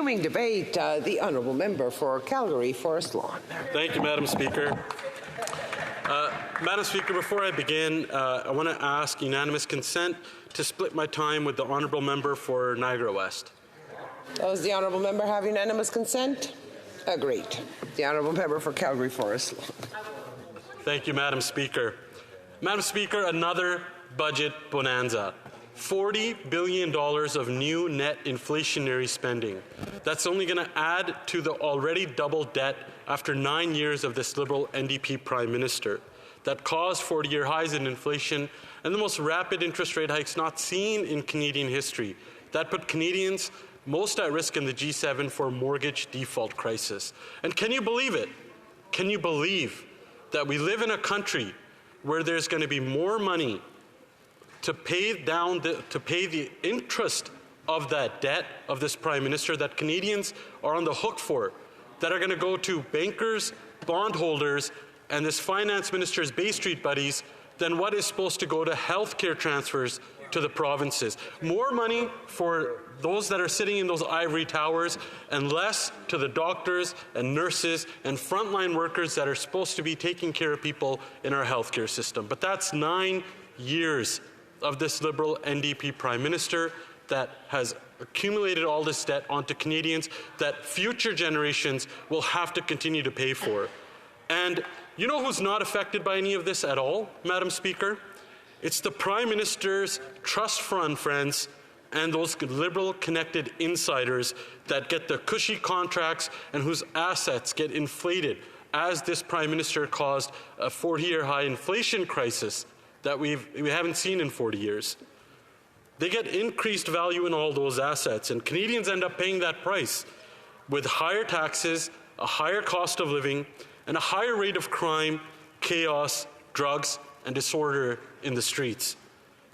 Resuming debate, the honourable member for Calgary Forest Lawn. Thank you, Madam Speaker. Madam Speaker, before I begin, I want to ask unanimous consent to split my time with the honourable member for Niagara West. Does the honourable member have unanimous consent? Agreed. The honourable member for Calgary Forest Lawn. Thank you, Madam Speaker. Madam Speaker, another budget bonanza. $40 billion of new net inflationary spending. That's only going to add to the already double debt after 9 years of this Liberal NDP Prime Minister that caused 40-year highs in inflation and the most rapid interest rate hikes not seen in Canadian history. That put Canadians most at risk in the G7 for a mortgage default crisis. And can you believe it? Can you believe that we live in a country where there's going to be more money to pay the interest of that debt of this Prime Minister that Canadians are on the hook for, that are going to go to bankers, bondholders, and this Finance Minister's Bay Street buddies than what is supposed to go to healthcare transfers to the provinces. More money for those that are sitting in those ivory towers and less to the doctors and nurses and frontline workers that are supposed to be taking care of people in our healthcare system. But that's 9 years of this Liberal NDP Prime Minister that has accumulated all this debt onto Canadians that future generations will have to continue to pay for. And you know who's not affected by any of this at all, Madam Speaker? It's the Prime Minister's trust fund friends and those Liberal connected insiders that get the cushy contracts and whose assets get inflated as this Prime Minister caused a 40-year high inflation crisis that we haven't seen in 40 years. They get increased value in all those assets, and Canadians end up paying that price with higher taxes, a higher cost of living, and a higher rate of crime, chaos, drugs, and disorder in the streets.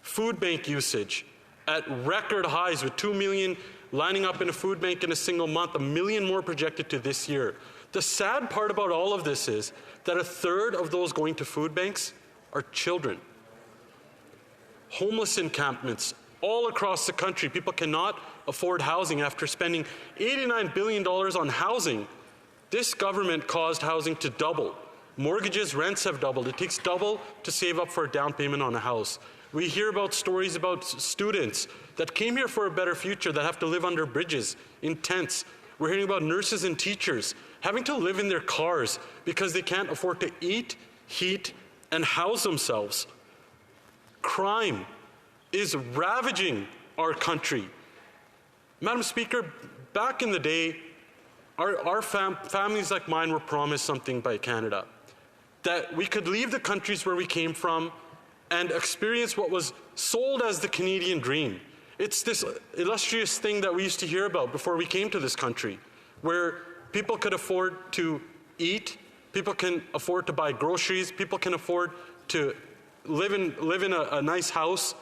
Food bank usage at record highs with 2 million lining up in a food bank in a single month, 1 million more projected to this year. The sad part about all of this is that a third of those going to food banks are children. Homeless encampments all across the country. People cannot afford housing after spending $89 billion on housing. This government caused housing to double. Mortgages, rents have doubled. It takes double to save up for a down payment on a house. We hear about stories about students that came here for a better future that have to live under bridges, in tents. We're hearing about nurses and teachers having to live in their cars because they can't afford to eat, heat, and house themselves. Crime is ravaging our country. Madam Speaker, back in the day, our families like mine were promised something by Canada, that we could leave the countries where we came from and experience what was sold as the Canadian dream. It's this illustrious thing that we used to hear about before we came to this country, where people could afford to eat, people can afford to buy groceries, people can afford to live in a nice house,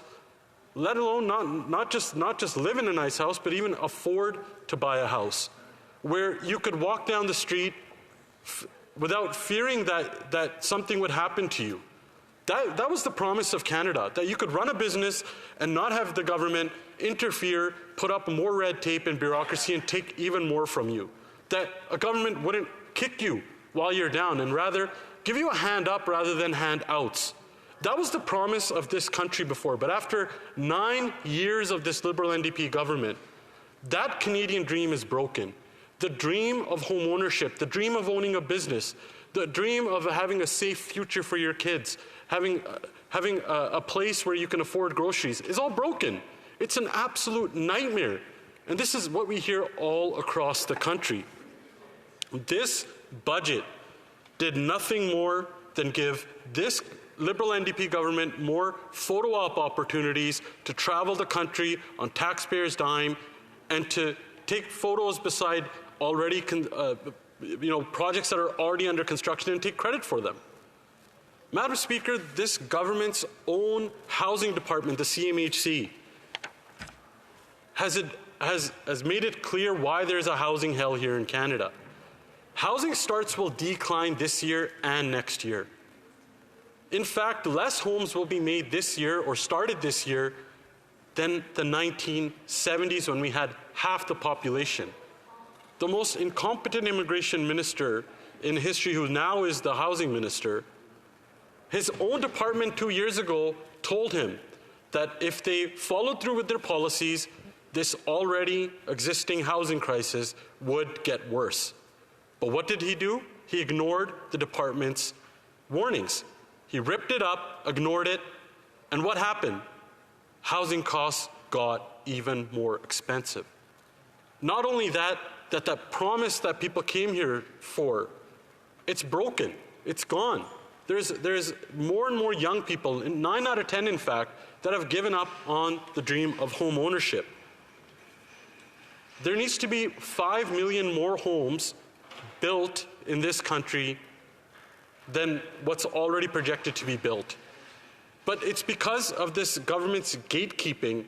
let alone not just live in a nice house, but even afford to buy a house, where you could walk down the street without fearing that something would happen to you. That was the promise of Canada, that you could run a business and not have the government interfere, put up more red tape and bureaucracy and take even more from you. That a government wouldn't kick you while you're down and rather give you a hand up rather than handouts. That was the promise of this country before, but after 9 years of this Liberal NDP government, that Canadian dream is broken. The dream of home ownership, the dream of owning a business, the dream of having a safe future for your kids, having a place where you can afford groceries is all broken. It's an absolute nightmare. And this is what we hear all across the country. This budget did nothing more than give this Liberal NDP government more photo op opportunities to travel the country on taxpayers' dime and to take photos beside already projects that are already under construction and take credit for them. Madam Speaker, this government's own housing department, the CMHC, has made it clear why there's a housing hell here in Canada. Housing starts will decline this year and next year. In fact, less homes will be made this year or started this year than the 1970s when we had half the population. the most incompetent immigration minister in history, who now is the housing minister, his own department 2 years ago told him that if they followed through with their policies, this already existing housing crisis would get worse. But what did he do? He ignored the department's warnings. He ripped it up, ignored it, and what happened? Housing costs got even more expensive. Not only that promise that people came here for, it's broken, it's gone. There's more and more young people, 9 out of 10 in fact, that have given up on the dream of home ownership. There needs to be 5 million more homes built in this country than what's already projected to be built. But it's because of this government's gatekeeping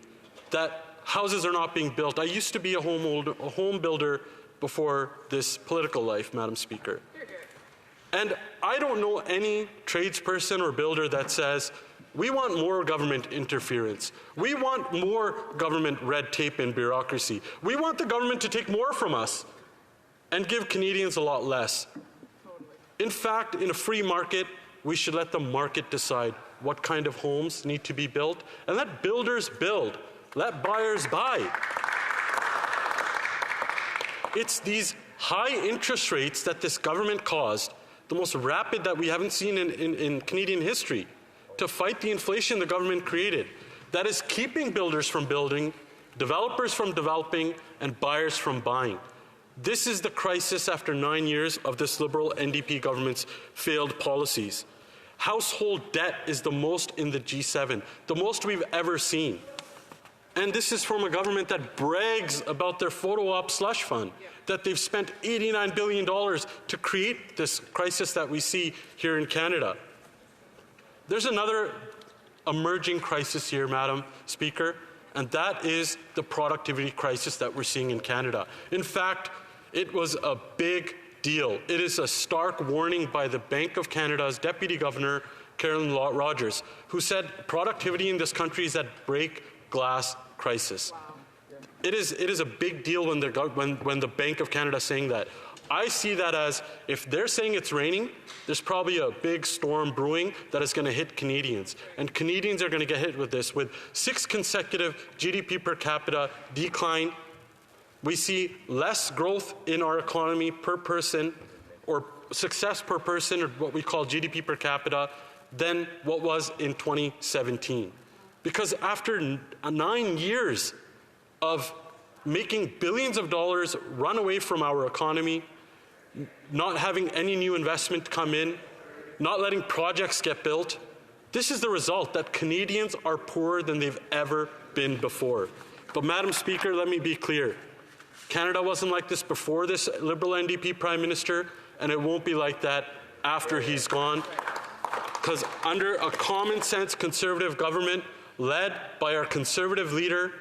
that houses are not being built. I used to be a home builder before this political life, Madam Speaker. And I don't know any tradesperson or builder that says, we want more government interference. We want more government red tape and bureaucracy. We want the government to take more from us and give Canadians a lot less. In fact, in a free market, we should let the market decide what kind of homes need to be built, and let builders build, let buyers buy. It's these high interest rates that this government caused, the most rapid that we haven't seen in Canadian history, to fight the inflation the government created, that is keeping builders from building, developers from developing, and buyers from buying. This is the crisis after 9 years of this Liberal NDP government's failed policies. Household debt is the most in the G7, the most we've ever seen. And this is from a government that brags about their photo op slush fund, that they've spent $89 billion to create this crisis that we see here in Canada. There's another emerging crisis here, Madam Speaker, and that is the productivity crisis that we're seeing in Canada. In fact, it was a big deal. It is a stark warning by the Bank of Canada's Deputy Governor, Carolyn Rogers, who said productivity in this country is at break-glass crisis. Wow. It is a big deal when the Bank of Canada is saying that. I see that as, if they're saying it's raining, there's probably a big storm brewing that is going to hit Canadians. And Canadians are going to get hit with this, with 6 consecutive GDP per capita decline. We see less growth in our economy per person, or success per person, or what we call GDP per capita, than what was in 2017. Because after 9 years of making billions of dollars run away from our economy, not having any new investment come in, not letting projects get built, this is the result, that Canadians are poorer than they've ever been before. But Madam Speaker, let me be clear. Canada wasn't like this before this Liberal NDP Prime Minister, and it won't be like that after he's gone. Because under a common sense Conservative government led by our Conservative leader,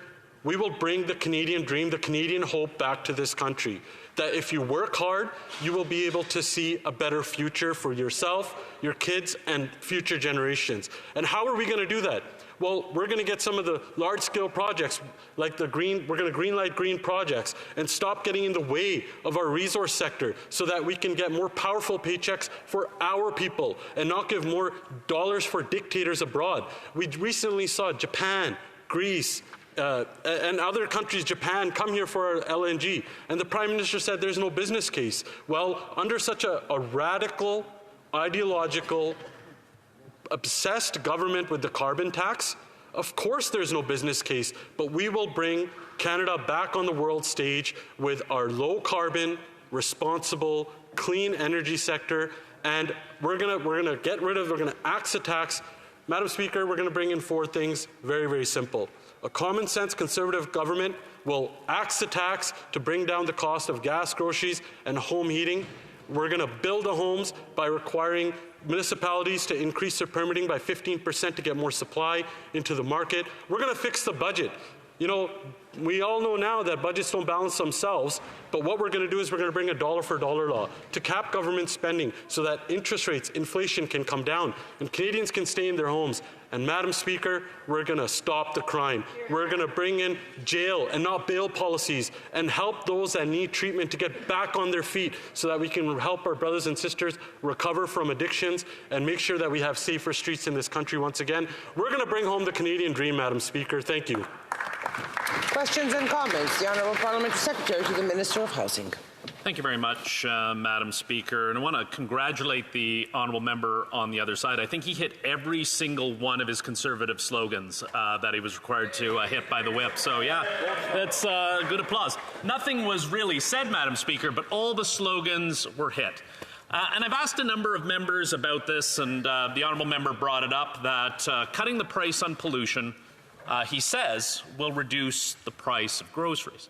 we will bring the Canadian dream, the Canadian hope back to this country. That if you work hard, you will be able to see a better future for yourself, your kids, and future generations. And how are we going to do that? Well, we're going to get some of the large-scale projects, like we're going to greenlight green projects and stop getting in the way of our resource sector so that we can get more powerful paychecks for our people and not give more dollars for dictators abroad. We recently saw Japan, Greece, and other countries, Japan, come here for our LNG. And the Prime Minister said there's no business case. Well, under such a radical, ideological, obsessed government with the carbon tax, of course there's no business case, but we will bring Canada back on the world stage with our low carbon, responsible, clean energy sector, and we're gonna axe the tax. Madam Speaker, we're gonna bring in 4 things, very, very simple. A common sense Conservative government will axe the tax to bring down the cost of gas, groceries, and home heating. We're going to build the homes by requiring municipalities to increase their permitting by 15% to get more supply into the market. We're going to fix the budget. You know, we all know now that budgets don't balance themselves, but what we're going to do is we're going to bring a dollar for dollar law to cap government spending so that interest rates, inflation can come down and Canadians can stay in their homes. And Madam Speaker, we're going to stop the crime. We're going to bring in jail and not bail policies and help those that need treatment to get back on their feet so that we can help our brothers and sisters recover from addictions and make sure that we have safer streets in this country once again. We're going to bring home the Canadian dream, Madam Speaker. Thank you. Questions and comments. The Honourable Parliamentary Secretary to the Minister of Housing. Thank you very much, Madam Speaker. And I want to congratulate the honourable member on the other side. I think he hit every single one of his Conservative slogans that he was required to hit by the whip. So, yeah, that's good applause. Nothing was really said, Madam Speaker, but all the slogans were hit. And I've asked a number of members about this, and the honourable member brought it up, that cutting the price on pollution, he says, will reduce the price of groceries.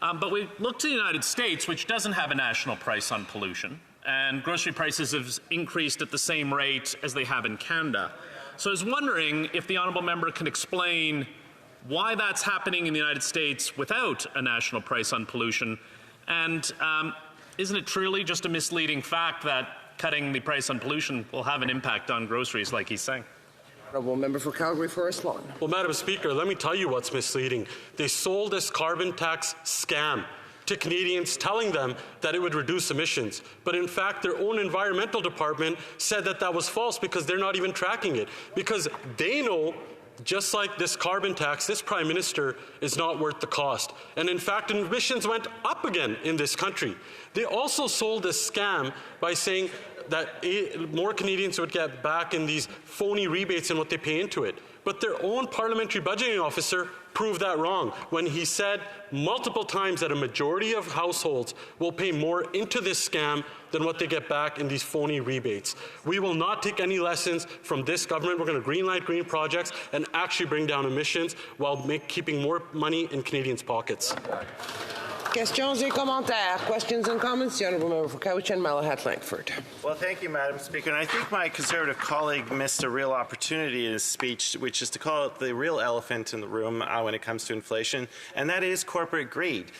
But we look to the United States, which doesn't have a national price on pollution, and grocery prices have increased at the same rate as they have in Canada. So I was wondering if the honourable member can explain why that's happening in the United States without a national price on pollution, and isn't it truly just a misleading fact that cutting the price on pollution will have an impact on groceries, like he's saying? Honourable Member for Calgary Forest Lawn. Well, Madam Speaker, let me tell you what's misleading. They sold this carbon tax scam to Canadians, telling them that it would reduce emissions. But in fact, their own environmental department said that that was false because they're not even tracking it. Because they know, just like this carbon tax, this Prime Minister is not worth the cost. And in fact, emissions went up again in this country. They also sold this scam by saying that more Canadians would get back in these phony rebates and what they pay into it. But their own parliamentary budgeting officer proved that wrong when he said multiple times that a majority of households will pay more into this scam than what they get back in these phony rebates. We will not take any lessons from this government. We're going to greenlight green projects and actually bring down emissions while keeping more money in Canadians' pockets. Questions et commentaires. Questions and comments. The Honourable Member for Cowichan, Malahat Langford. Well, thank you, Madam Speaker. And I think my Conservative colleague missed a real opportunity in his speech, which is to call it the real elephant in the room when it comes to inflation, and that is corporate greed.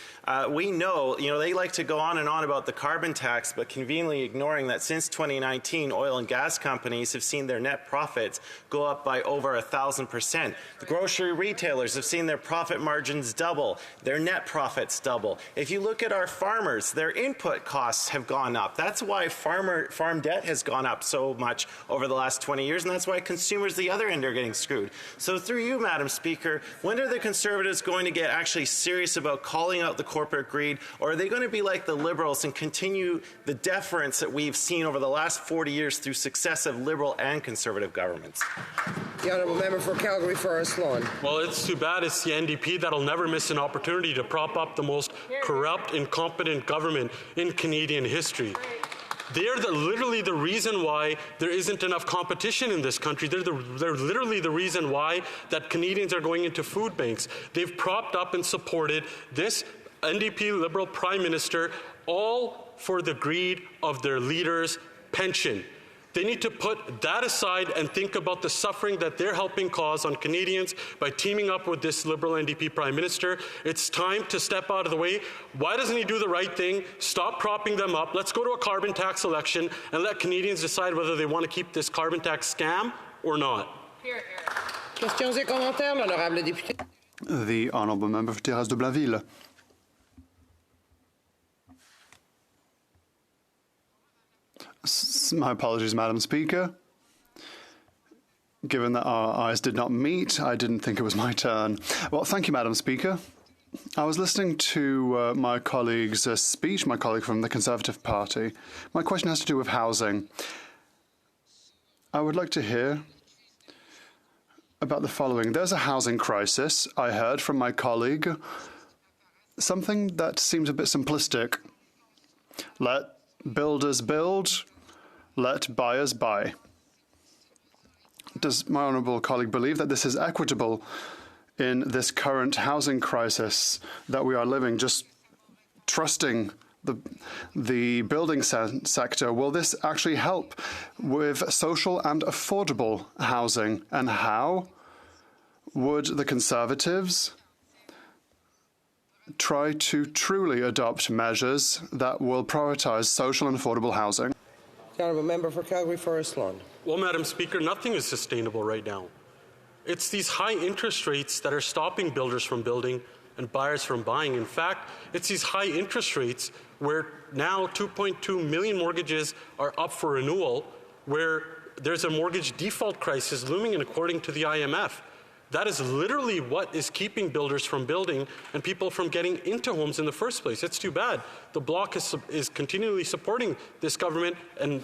We know, they like to go on and on about the carbon tax, but conveniently ignoring that since 2019, oil and gas companies have seen their net profits go up by over 1,000%. The grocery retailers have seen their profit margins double, their net profits double. If you look at our farmers, their input costs have gone up. That's why farm debt has gone up so much over the last 20 years, and that's why consumers, the other end, are getting screwed. So through you, Madam Speaker, when are the Conservatives going to get actually serious about calling out the corporate greed, or are they going to be like the Liberals and continue the deference that we've seen over the last 40 years through successive Liberal and Conservative governments? The Honourable Member for Calgary Forest Lawn. Well, it's too bad it's the NDP that'll never miss an opportunity to prop up the most corrupt, incompetent government in Canadian history. They're literally the reason why there isn't enough competition in this country. They're literally the reason why that Canadians are going into food banks. They've propped up and supported this NDP Liberal Prime Minister, all for the greed of their leaders' pension. They need to put that aside and think about the suffering that they're helping cause on Canadians by teaming up with this Liberal NDP Prime Minister. It's time to step out of the way. Why doesn't he do the right thing? Stop propping them up. Let's go to a carbon tax election and let Canadians decide whether they want to keep this carbon tax scam or not. Questions et commentaires. L'honorable député. The Honourable Member for Terrasse de Blainville. My apologies, Madam Speaker. Given that our eyes did not meet, I didn't think it was my turn. Well, thank you, Madam Speaker. I was listening to my colleague's speech, my colleague from the Conservative Party. My question has to do with housing. I would like to hear about the following. There's a housing crisis. I heard from my colleague something that seems a bit simplistic. Let builders build, let buyers buy. Does my honourable colleague believe that this is equitable in this current housing crisis that we are living, just trusting the building sector? Will this actually help with social and affordable housing? And how would the Conservatives try to truly adopt measures that will prioritise social and affordable housing? The honourable member for Calgary Forest Lawn. Well, Madam Speaker, nothing is sustainable right now. It's these high interest rates that are stopping builders from building and buyers from buying. In fact, it's these high interest rates where now 2.2 million mortgages are up for renewal, where there's a mortgage default crisis looming, and according to the IMF, that is literally what is keeping builders from building and people from getting into homes in the first place. It's too bad. The Bloc is continually supporting this government, and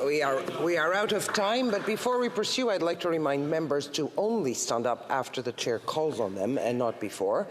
We are out of time, but before we pursue, I'd like to remind members to only stand up after the chair calls on them and not before.